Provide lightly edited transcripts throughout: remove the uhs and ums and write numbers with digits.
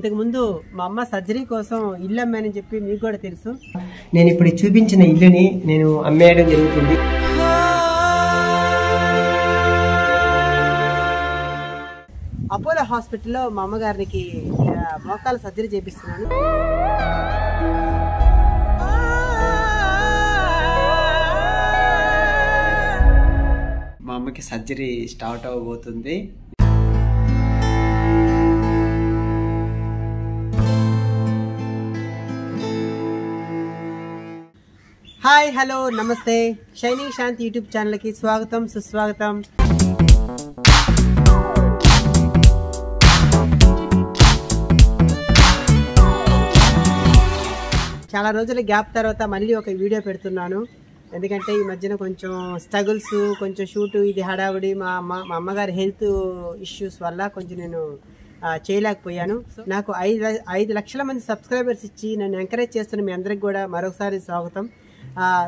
ఇంతకు ముందు మా అమ్మ సర్జరీ కోసం ఇల్లు అమ్మానని చెప్పి మీకు కూడా తెలుసు. నేను ఇప్పుడు చూపించిన ఇల్లుని నేను అమ్మేయడం జరుగుతుంది. అపోలో హాస్పిటల్లో మా అమ్మగారికి మోకాల సర్జరీ చేపిస్తున్నాను. మా అమ్మకి సర్జరీ స్టార్ట్ అవబోతుంది. హాయ్, హలో, నమస్తే. షైనింగ్ శాంతి యూట్యూబ్ ఛానల్కి స్వాగతం, సుస్వాగతం. చాలా రోజుల గ్యాప్ తర్వాత మళ్ళీ ఒక వీడియో పెడుతున్నాను. ఎందుకంటే ఈ మధ్యన కొంచెం స్ట్రగుల్స్, కొంచెం షూటు, ఇది హడావుడి, మా అమ్మగారి హెల్త్ ఇష్యూస్ వల్ల కొంచెం నేను చేయలేకపోయాను. నాకు 5 లక్షల మంది సబ్స్క్రైబర్స్ ఇచ్చి నన్ను ఎంకరేజ్ చేస్తున్న మీ అందరికి కూడా మరొకసారి స్వాగతం.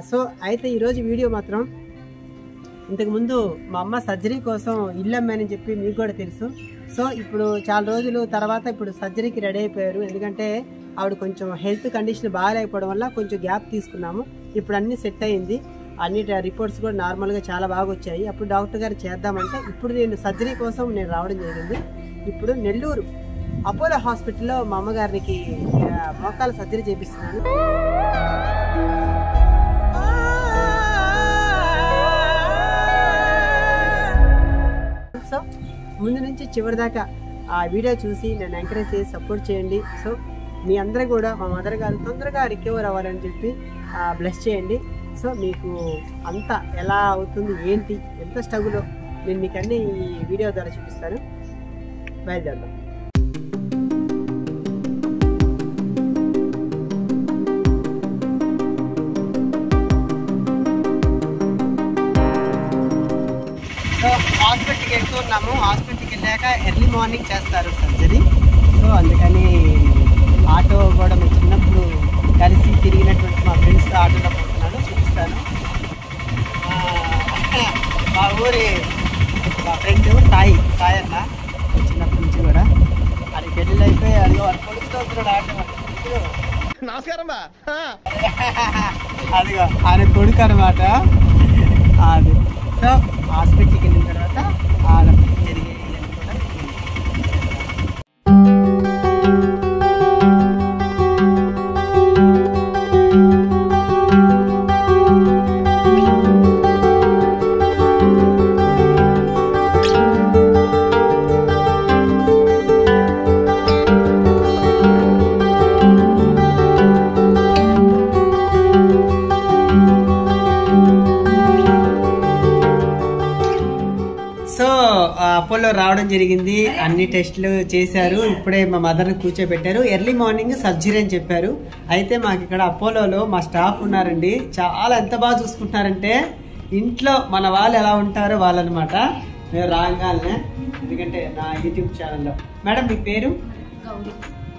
సో అయితే ఈరోజు వీడియో మాత్రం, ఇంతకుముందు మా అమ్మ సర్జరీ కోసం ఇల్లు అమ్మానని చెప్పి మీకు కూడా తెలుసు. సో ఇప్పుడు చాలా రోజులు తర్వాత ఇప్పుడు సర్జరీకి రెడీ అయిపోయారు. ఎందుకంటే ఆవిడ కొంచెం హెల్త్ కండిషన్ బాగాలేకపోవడం వల్ల కొంచెం గ్యాప్ తీసుకున్నాము. ఇప్పుడు అన్నీ సెట్ అయింది, అన్ని రిపోర్ట్స్ కూడా నార్మల్గా చాలా బాగా వచ్చాయి. అప్పుడు డాక్టర్ గారు చేద్దామంటే ఇప్పుడు నేను సర్జరీ కోసం నేను రావడం జరిగింది. ఇప్పుడు నెల్లూరు అపోలో హాస్పిటల్లో మా అమ్మగారికి మోకాల సర్జరీ చేపిస్తున్నాను. సో ముందు నుంచి చివరి దాకా ఆ వీడియో చూసి నన్ను ఎంకరేజ్ చేసి సపోర్ట్ చేయండి. సో మీ అందరూ కూడా మా మదర్ గారు తొందరగా రికవర్ అవ్వాలని చెప్పి బ్లెస్ చేయండి. సో మీకు అంతా ఎలా అవుతుంది, ఏంటి, ఎంత స్ట్రగుల్ నేను మీకు అన్నీ ఈ వీడియో ద్వారా చూపిస్తాను. బయలుదేరదాం. సో హాస్పిటల్కి వెళ్తున్నాము. హాస్పిటల్కి వెళ్ళాక ఎర్లీ మార్నింగ్ చేస్తారు సర్జరీ. సో అందుకని ఆటో కూడా మేము చిన్నప్పుడు కలిసి తిరిగినటువంటి మా ఫ్రెండ్స్తో ఆటోలో పోతున్నాను, చూపిస్తాను. మా ఊరి మా ఫ్రెండ్ సాయి అన్న చిన్నప్పటి నుంచి కూడా అది పెళ్ళి అయిపోయి అది కొడుకుతో ఆటో. నమస్కారం. అదిగో ఆయన కొడుకు అనమాట అది. సో హాస్పిటల్కి వెళ్ళిన తర్వాత వాళ్ళ జరిగే అపోలో రావడం జరిగింది. అన్ని టెస్టులు చేశారు. ఇప్పుడే మా మదర్ని కూర్చోబెట్టారు. ఎర్లీ మార్నింగ్ సర్జరీ అని చెప్పారు. అయితే మాకు ఇక్కడ అపోలోలో మా స్టాఫ్ ఉన్నారండి. చాలా ఎంత బాగా చూసుకుంటున్నారంటే ఇంట్లో మన వాళ్ళు ఎలా ఉంటారో వాళ్ళనమాట. మేము రాగానే, ఎందుకంటే నా యూట్యూబ్ ఛానల్లో. మేడం మీ పేరు?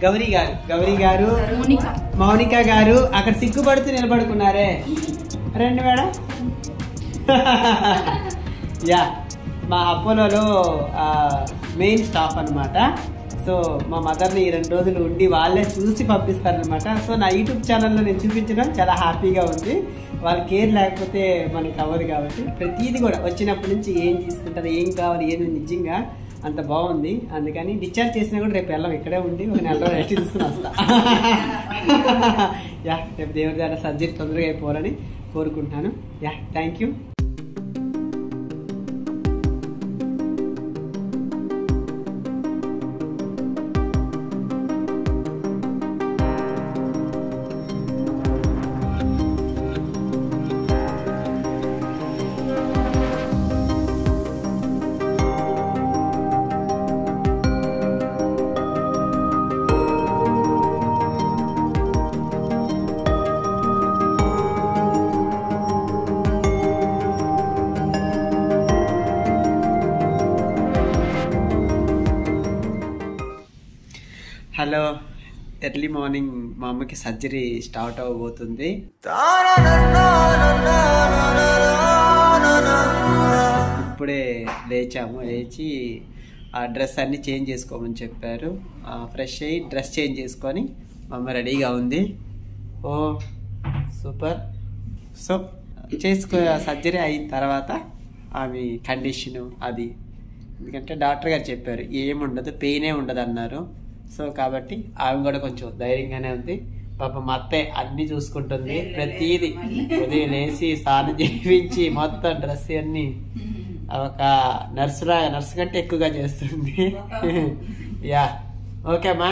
గౌరీ గారు, మౌనిక గారు. అక్కడ సిగ్గుపడుతూ నిలబడుకున్నారే, రండి మేడం. యా, మా అపోలోలో మెయిన్ స్టాఫ్ అనమాట. సో మా మదర్ని 2 రోజులు ఉండి వాళ్ళే చూసి పంపిస్తారనమాట. సో నా యూట్యూబ్ ఛానల్లో నేను చూపించడం చాలా హ్యాపీగా ఉంది. వాళ్ళ కేర్ లేకపోతే మనకి అవ్వదు కాబట్టి ప్రతిదీ కూడా వచ్చినప్పటి నుంచి ఏం తీసుకుంటారు, ఏం కావాలి, ఏది నిజంగా అంత బాగుంది. అందుకని డిశ్చార్జ్ చేసినా కూడా రేపు వెళ్ళాం, ఇక్కడే ఉండి ఒక 4 రోజులు రెస్ట్ తీసుకుని వస్తా. యా, రేపు దేవుడి ద్వారా సర్జరీ తొందరగా అయిపోవాలని కోరుకుంటున్నాను. Yeah, thank you. Hello, early morning మా అమ్మకి సర్జరీ స్టార్ట్ అవబోతుంది. ఇప్పుడే లేచాము. లేచి ఆ డ్రెస్ అన్నీ చేంజ్ చేసుకోమని చెప్పారు. ఫ్రెష్ అయ్యి డ్రెస్ చేంజ్ చేసుకొని మా అమ్మ రెడీగా ఉంది. ఓ సూపర్. సో సర్జరీ అయిన తర్వాత ఆమె కండిషను అది, ఎందుకంటే డాక్టర్ గారు చెప్పారు ఏముండదు, పెయినే ఉండదు అన్నారు. సో కాబట్టి ఆమె కూడా కొంచెం ధైర్యంగానే ఉంది. పాప మా అత్తయ్య అన్నీ చూసుకుంటుంది, ప్రతిదీ ఉదయం లేచి స్నానం చేయించి మొత్తం డ్రెస్ అన్నీ ఒక నర్సు కంటే ఎక్కువగా చేస్తుంది. యా ఓకేమ్మా.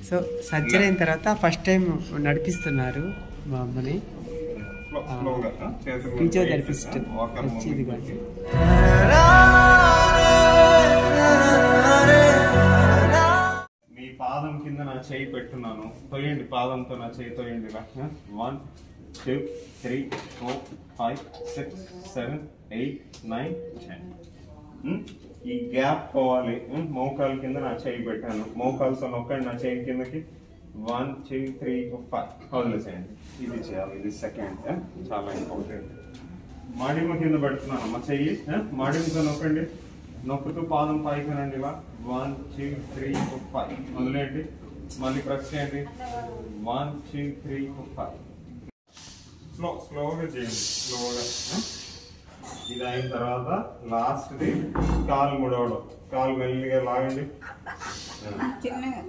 సో సర్జరీ అయిన తర్వాత ఫస్ట్ టైం నడిపిస్తున్నారు మా అమ్మని, ఫిజియోథెరపిస్ట్ వచ్చి. మీ పాదం కింద నా చేయి పెట్టున్నాను, తోయండి, పాదంతో నా చేయి తోయండి. 1 2 3 4 5 6 7 8 9 10. ఈ గ్యాప్ పోవాలి. మోకాలు కింద నా చేయి పెట్టాను, మోకాలుతో నొక్కండి నా చేయి కిందకి. 1 2 3 4 5 వదిలేసేయండి. ఇది చేయాలి, ఇది సెకండ్, చాలా ఇంపార్టెంట్. మాడిమ కింద పెడుతున్నాను మా చెయ్యి, మాడిమతో నొక్కండి, నొక్కుతూ పాదం పైకనండి ఇలా. 1 2 3 4 5 వదిలేయండి, మళ్ళీ ప్రెస్ చేయండి. 1 2 3 4 5 స్లోగా చేయండి, స్లోగా. ఇది అయిన తర్వాత లాస్ట్ది కాలు ముడవడం, కాలు మెల్లిగా లాగండి, చిన్నగా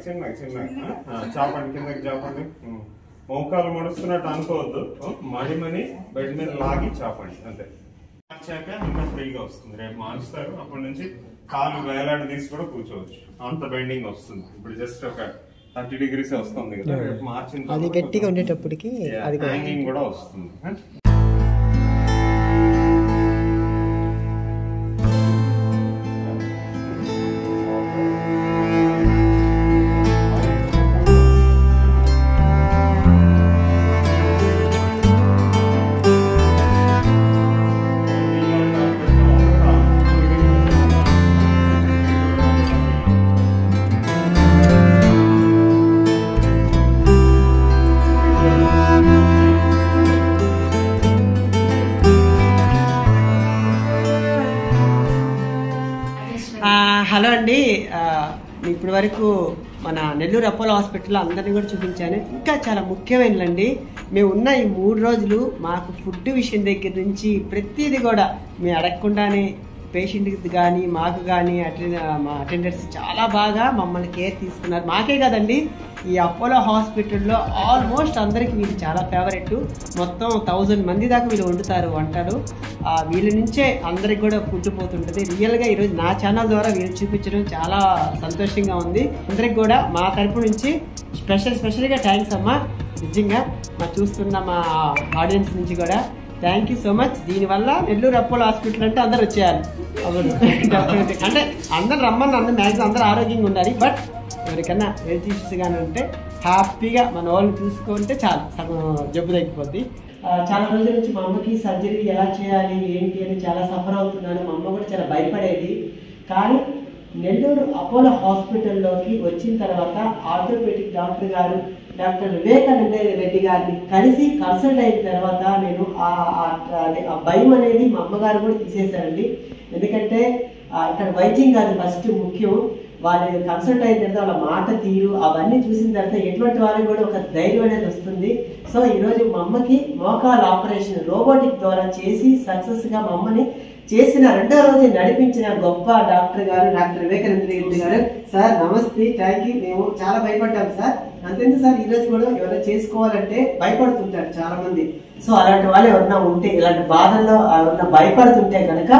చిన్నగా చిన్నగా చాపండి, కిందకి చాపండి. మోకాలు ముడుస్తున్నట్టు అనుకోవద్దు, మడిమని బెడ్ మీద లాగి చాపండి, అంతే. మార్చాక ఇంకా ఫ్రీగా వస్తుంది. రేపు మార్చుతారు, అప్పటి నుంచి కాలు వేలాడి తీసి కూడా కూర్చోవచ్చు, అంత బెండింగ్ వస్తుంది. ఇప్పుడు జస్ట్ ఒక 30 degrees వస్తుంది కదా, రేపు మార్చిన అది గట్టిగా ఉండేటప్పటికి హ్యాంగింగ్ కూడా వస్తుంది. హలో అండి, ఇప్పటి వరకు మన నెల్లూరు అపోలో హాస్పిటల్లో అందరినీ కూడా చూపించాను. ఇంకా చాలా ముఖ్యమైనదండి, మేము ఉన్న ఈ 3 రోజులు మాకు ఫుడ్ విషయం దగ్గర నుంచి ప్రతిదీ కూడా మేము అడగకుండానే పేషెంట్కి కానీ మాకు కానీ మా అటెండర్స్ చాలా బాగా మమ్మల్ని కేర్ తీసుకున్నారు. మాకే కదండి, ఈ అపోలో హాస్పిటల్లో ఆల్మోస్ట్ అందరికి వీళ్ళు చాలా ఫేవరెట్. మొత్తం 1000 మంది దాకా వీళ్ళు వండుతారు వంటలు. వీళ్ళ నుంచే అందరికి కూడా ఫుడ్ పోతుంటుంది. రియల్గా ఈరోజు నా ఛానల్ ద్వారా వీళ్ళు చూపించడం చాలా సంతోషంగా ఉంది. అందరికి కూడా మా తరపు నుంచి స్పెషల్గా థ్యాంక్స్ అమ్మా. నిజంగా మా చూస్తున్న మా ఆడియన్స్ నుంచి కూడా థ్యాంక్ యూ సో మచ్. దీనివల్ల నెల్లూరు అపోలో హాస్పిటల్ అంటే అందరు వచ్చేయాలి. అవును, అంటే అందరు రమ్మని అందరు మ్యాక్సిమం అందరూ ఆరోగ్యంగా ఉండాలి. బట్ ఎవరికన్నా హెల్త్ ఇష్యూస్ కానీ ఉంటే హ్యాపీగా మన వాళ్ళని చూసుకుంటే చాలు, సగం జబ్బు తగ్గిపోద్ది. చాలా రోజుల నుంచి మా అమ్మకి సర్జరీ ఎలా చేయాలి ఏంటి అని చాలా సఫర్ అవుతున్నాను. మా అమ్మ కూడా చాలా భయపడేది. కానీ నెల్లూరు అపోలో హాస్పిటల్లోకి వచ్చిన తర్వాత ఆర్థోపెడిక్ డాక్టర్ గారు డాక్టర్ వివేకానంద రెడ్డి గారిని కలిసి కన్సల్ట్ అయిన తర్వాత నేను ఆ భయం అనేది మా అమ్మగారు కూడా తీసేశారండి. ఎందుకంటే ఇక్కడ వైద్యం కాదు ఫస్ట్ ముఖ్యం, వాళ్ళు కన్సల్ట్ అయిన తర్వాత వాళ్ళ మాట తీరు అవన్నీ చూసిన తర్వాత ఎటువంటి వాళ్ళకి కూడా ఒక ధైర్యం అనేది వస్తుంది. సో ఈరోజు మా అమ్మకి మోకాలు ఆపరేషన్ రోబోటిక్ ద్వారా చేసి సక్సెస్గా మా అమ్మని చేసిన రెండో రోజు నడిపించిన గొప్ప డాక్టర్ గారు డాక్టర్ వివేకానంద రెడ్డి గారు. సార్ నమస్తే, థ్యాంక్ యూ. మేము చాలా భయపడ్డాం సార్. అంతేందుకు సార్, ఈరోజు కూడా ఎవరైనా చేసుకోవాలంటే భయపడుతుంటారు చాలా మంది. సో అలాంటి వాళ్ళు ఎవరన్నా ఉంటే, ఇలాంటి బాధల్లో ఎవరన్నా భయపడుతుంటే కనుక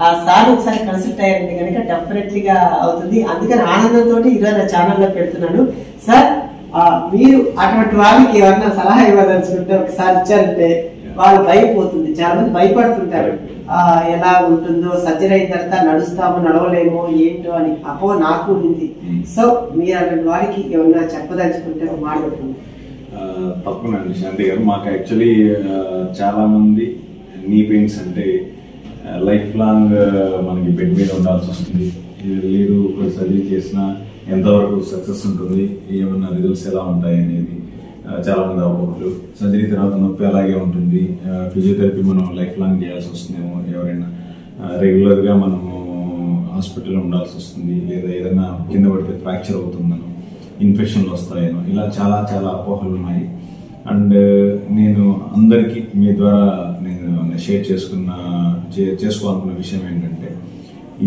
ఆ సార్ ఒకసారి కన్సల్ట్ అయ్యారంటే కనుక డెఫినెట్లీగా అవుతుంది. అందుకని ఆనందంతో ఈరోజు నా ఛానల్లో పెడుతున్నాను. సార్ మీరు అటువంటి వాళ్ళకి ఎవరన్నా సలహా ఇవ్వదలుచుకుంటే ఒకసారి ఇచ్చారంటే వాళ్ళు భయపోతుంది. చాలా మంది భయపడుతుంటారు, ఎలా ఉంటుందో, సర్జరీ అయిన తర్వాత నడుస్తామో నడవలేమో ఏంటో అని అపో నాకు ఉంది. సో మీరు అటువంటి వారికి ఏమన్నా చెప్పదలుచుకుంటే మాట్లాడుతుంది. తప్పకుండా అండి శాంతి గారు. మాకు యాక్చువల్లీ చాలా మంది నీ పెయిన్స్ అంటే లైఫ్ లాంగ్ మనకి బెడ్ మీద ఉండాల్సి వస్తుంది, లేదు ఒక సర్జరీ చేసినా ఎంతవరకు సక్సెస్ ఉంటుంది, ఏమన్నా రిజల్ట్స్ ఎలా ఉంటాయి అనేది చాలా మంది అవ్వకూడదు. సర్జరీ తర్వాత నొప్పి అలాగే ఉంటుంది, ఫిజియోథెరపీ మనం లైఫ్ లాంగ్ చేయాల్సి వస్తుందేమో, ఎవరైనా రెగ్యులర్గా మనము హాస్పిటల్లో ఉండాల్సి వస్తుంది, లేదా ఏదైనా కింద పడితే ఫ్రాక్చర్ అవుతుందనో, ఇన్ఫెక్షన్లు వస్తాయనో, ఇలా చాలా చాలా అపోహలు ఉన్నాయి. అండ్ నేను అందరికీ మీ ద్వారా నేను షేర్ చేసుకోవాలనుకున్న విషయం ఏంటంటే,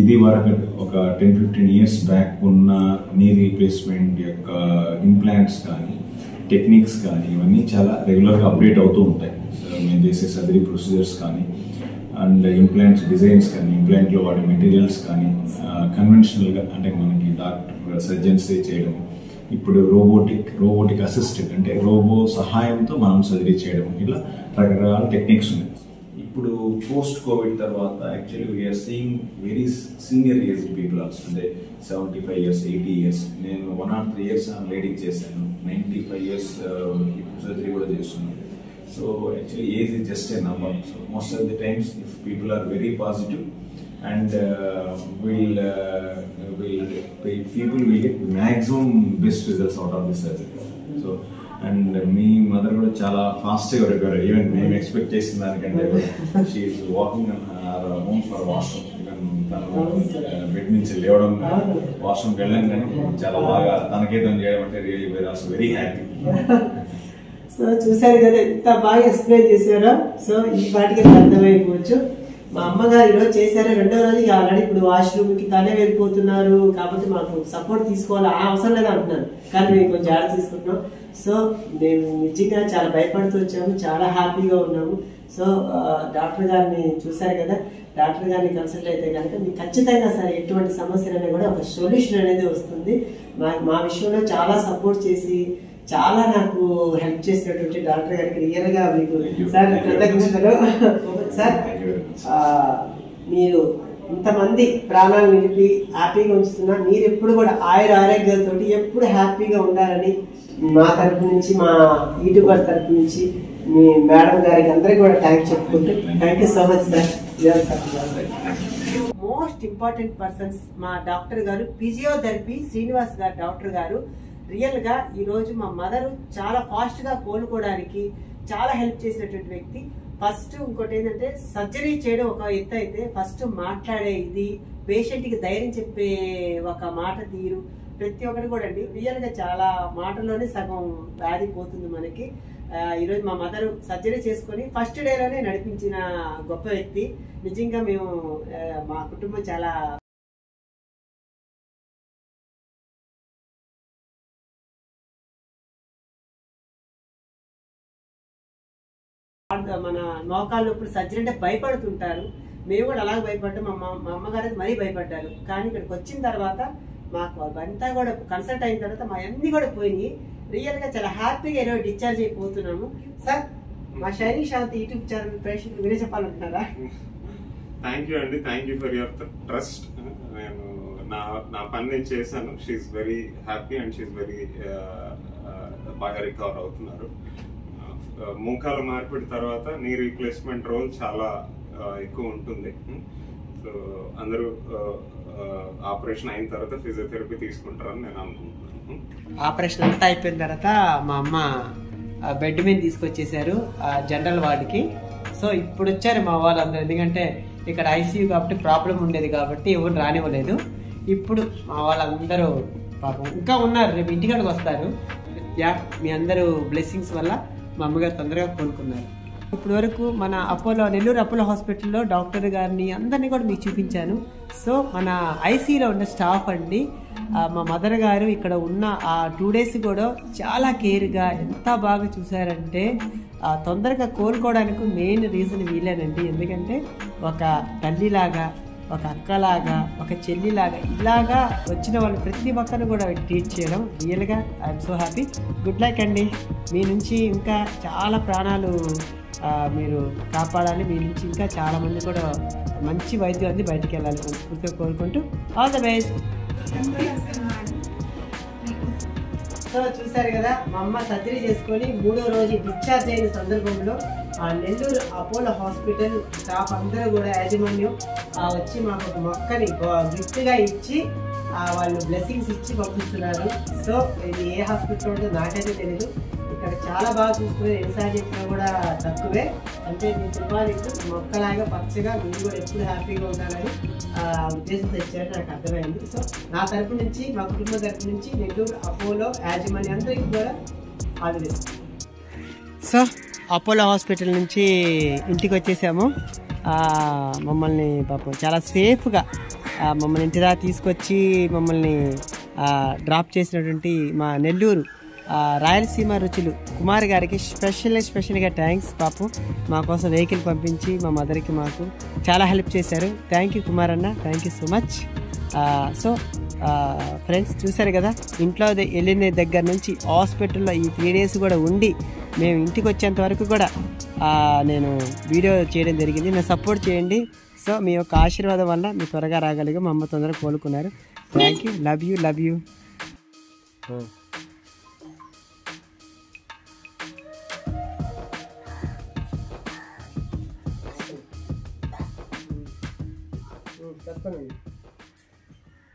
ఇది వరకు ఒక 10-15 ఇయర్స్ బ్యాక్ ఉన్న నీ రీప్లేస్మెంట్ యొక్క ఇంప్లాంట్స్ కానీ టెక్నిక్స్ కానీ ఇవన్నీ చాలా రెగ్యులర్గా అప్డేట్ అవుతూ ఉంటాయి. మేము చేసే సర్జరీ ప్రొసీజర్స్ కానీ అండ్ ఇంప్లాంట్స్ డిజైన్స్ కానీ ఇంప్లాంట్లో వాడే మెటీరియల్స్ కానీ కన్వెన్షనల్గా అంటే మనకి డాక్టర్ సర్జన్స్ చేయడం, ఇప్పుడు రోబోటిక్ అసిస్టెడ్ అంటే రోబో సహాయంతో మనం సర్జరీ చేయడం, ఇలా రకరకాల టెక్నిక్స్ ఉన్నాయి. ఇప్పుడు పోస్ట్ కోవిడ్ తర్వాత actually we are seeing very senior age people also, అంటే 75 ఇయర్స్ 80 ఇయర్స్. నేను 103 ఇయర్స్ లేడీకి చేశాను, 95 ఇయర్స్ సర్జరీ కూడా చేస్తున్నాను. So actually age is just a number. So most of the times if people are very positive and people will get maximum best results out of this surgery. So and me mother కూడా చాలా ఫాస్ట్గా recover, even మేము expect చేసిన దానికంటే she is walking home for washroom. తను bed నుంచి లేవడం, వాష్రూమ్కి వెళ్ళడం కానీ చాలా బాగా తనకేతం చేయడం అంటే really very also very happy. So చూసారు కదా ఎంత బాగా ఎక్స్ప్లెయిన్ చేశారో. సో ఈ పాటికి అర్థమైపోవచ్చు. మా అమ్మగారు ఈరోజు చేశారు, రెండో రోజు ఆల్రెడీ ఇప్పుడు వాష్రూమ్కి తనే వెళ్ళిపోతున్నారు, కాబట్టి మాకు సపోర్ట్ తీసుకోవాలి ఆ అవసరం లేదు అంటున్నారు, కానీ మేము కొంచెం జాగ్రత్త తీసుకుంటున్నాం. సో మేము నిజంగా చాలా భయపడుతూ వచ్చాము, చాలా హ్యాపీగా ఉన్నాము. సో డాక్టర్ గారిని చూశారు కదా, డాక్టర్ గారిని కన్సల్ట్ అయితే కనుక మీకు ఖచ్చితంగా సరే ఎటువంటి సమస్యలనే కూడా ఒక సొల్యూషన్ అనేది వస్తుంది. మా విషయంలో చాలా సపోర్ట్ చేసి చాలా నాకు హెల్ప్ చేసినటువంటి డాక్టర్ గారికి రియల్గా మీకు సార్ కృతజ్ఞతలు. సార్ మీరు ఇంతమంది ప్రాణాలు నిలిపి హ్యాపీగా ఉంచుతున్నా, మీరు ఎప్పుడు కూడా ఆరోగ్యాలతో ఎప్పుడు హ్యాపీగా ఉండాలని మా తరపు నుంచి, మా యూట్యూబర్ తరపు నుంచి మీ మేడం గారికి అందరికీ కూడా థ్యాంక్స్ చెప్పుకుంటూ thank you so much sir. Most important persons మా డాక్టర్ గారు, ఫిజియోథెరపీ శ్రీనివాస్ గారు డాక్టర్ గారు. రియల్గా ఈరోజు మా మదర్ చాలా ఫాస్ట్గా కోలుకోవడానికి చాలా హెల్ప్ చేసినటువంటి వ్యక్తి. ఫస్ట్ ఇంకోటి ఏంటంటే, సర్జరీ చేయడం ఒక ఎత్తు అయితే ఫస్ట్ మాట్లాడే ఇది, పేషెంట్కి ధైర్యం చెప్పే ఒక మాట తీరు, ప్రతి ఒక్కటి కూడా అండి రియల్గా చాలా మాటల్లోనే సగం వ్యాధి పోతుంది మనకి. ఈరోజు మా మదర్ సర్జరీ చేసుకొని ఫస్ట్ డేలోనే నడిపించిన గొప్ప వ్యక్తి. నిజంగా మేము మా కుటుంబం చాలా మన మోకాళ్ళు ఇప్పుడు సర్జరీ అంటే భయపడుతుంటారు, మేము కూడా అలాగే భయపడ్డాం. మా అమ్మగారు అయితే మరీ భయపడ్డారు. కానీ ఇక్కడికి వచ్చిన తర్వాత మాకు అంతా కూడా కన్సల్ట్ అయిన తర్వాత మా అన్ని కూడా పోయినాయి. రియల్గా చాలా హ్యాపీగా ఈరోజు డిశ్చార్జ్ అయిపోతున్నాము. సార్ మా షైనింగ్ శాంతి యూట్యూబ్ ఛానల్ ప్రేక్షకులు మీరే చెప్పాలంటున్నారా? థ్యాంక్ యూ అండి, thank you for your trust. నేను నా పని నేను చేశాను. She's very happy and she's very బాగా రికవర్ అవుతున్నారు. మోకాల మార్పిడి తర్వాత నీ రీప్లేస్మెంట్ రోల్ చాలా ఎక్కువ ఉంటుంది. సో అందరూ ఆపరేషన్ అయిన తర్వాత ఫిజియోథెరపీ తీసుకుంటారని నేను అనుకుంటున్నాను. ఆపరేషన్ అంతా అయిపోయిన తర్వాత మా అమ్మ బెడ్ మీద తీసుకొచ్చేసారు జనరల్ వార్డుకి. సో ఇప్పుడు వచ్చారు మా వాళ్ళందరూ, ఎందుకంటే ఇక్కడ ఐసీయూ కాబట్టి ప్రాబ్లం ఉండేది కాబట్టి ఎవరు రానివ్వలేదు. ఇప్పుడు మా వాళ్ళందరూ పాపం ఇంకా ఉన్నారు, రేపు ఇంటికాడికి వస్తారు. మీ అందరూ బ్లెస్సింగ్స్ వల్ల మా అమ్మగారు తొందరగా కోలుకున్నారు. ఇప్పటి వరకు మన నెల్లూరు అపోలో హాస్పిటల్లో డాక్టర్ గారిని అందరినీ కూడా మీకు చూపించాను. సో మన ఐసీలో ఉన్న స్టాఫ్ అండి, మా మదర్ గారు ఇక్కడ ఉన్న ఆ 2 days కూడా చాలా కేర్గా ఎంత బాగా చూసారంటే తొందరగా కోలుకోవడానికి మెయిన్ రీజన్ వీలేనండి. ఎందుకంటే ఒక తల్లిలాగా, ఒక అక్కలాగా, ఒక చెల్లిలాగా ఇలాగా వచ్చిన వాళ్ళు ప్రతి ఒక్కరిని కూడా ట్రీట్ చేయడం రియల్గా I'm so happy. Good luck అండి. మీ నుంచి ఇంకా చాలా ప్రాణాలు మీరు కాపాడాలి. మీ నుంచి ఇంకా చాలామంది కూడా మంచి వైద్యం అంది బయటికి వెళ్ళాలి మనస్ఫూర్తిగా కోరుకుంటూ ఆల్ ద బెస్ట్. సో చూసారు కదా, మా అమ్మ సర్జరీ చేసుకొని 3వ రోజు డిశ్చార్జ్ అయిన సందర్భంలో నెల్లూరు అపోలో హాస్పిటల్ స్టాఫ్ అందరూ కూడా యాజమాన్యం వచ్చి మాకు ఒక మొక్కని గిఫ్ట్గా ఇచ్చి వాళ్ళు బ్లెస్సింగ్స్ ఇచ్చి పంపిస్తున్నారు. సో ఇది ఏ హాస్పిటల్ ఉంటుందో నాకైతే తెలియదు. ఇక్కడ చాలా బాగా చూసుకునే ఎన్నిసార్లు చెప్పినా కూడా తక్కువే. అంటే మీ సినిమాలకు మొక్కలాగా పచ్చగా మీరు కూడా ఎప్పుడు హ్యాపీగా ఉండాలని ఉద్దేశం తెచ్చారు నాకు అర్థమైంది. సో నా తరపు నుంచి, మా కుటుంబం తరపు నుంచి నెల్లూరు అపోలో యాజమాన్యం అందరికీ కూడా ఆదరిస్తాం. సో అపోలో హాస్పిటల్ నుంచి ఇంటికి వచ్చేసాము. మమ్మల్ని పాపం చాలా సేఫ్గా మమ్మల్ని ఇంటి దాకా తీసుకొచ్చి మమ్మల్ని డ్రాప్ చేసినటువంటి మా నెల్లూరు రాయలసీమ రుచులు కుమార్ గారికి స్పెషల్గా థ్యాంక్స్. పాపం మా కోసం వెహికల్ పంపించి మా మదర్కి మాకు చాలా హెల్ప్ చేశారు. థ్యాంక్ యూ కుమార్ అన్న, thank you so much. So friends చూసారు కదా, ఇంట్లో వెళ్ళిన దగ్గర నుంచి హాస్పిటల్లో ఈ 3 days కూడా ఉండి మేము ఇంటికి వచ్చేంత వరకు కూడా నేను వీడియో చేయడం జరిగింది. నేను సపోర్ట్ చేయండి. సో మీ యొక్క ఆశీర్వాదం వల్ల మీరు త్వరగా రాగలిగా మా అమ్మ తొందరగా కోలుకున్నారు. Thank you. Love you. చెప్పండి.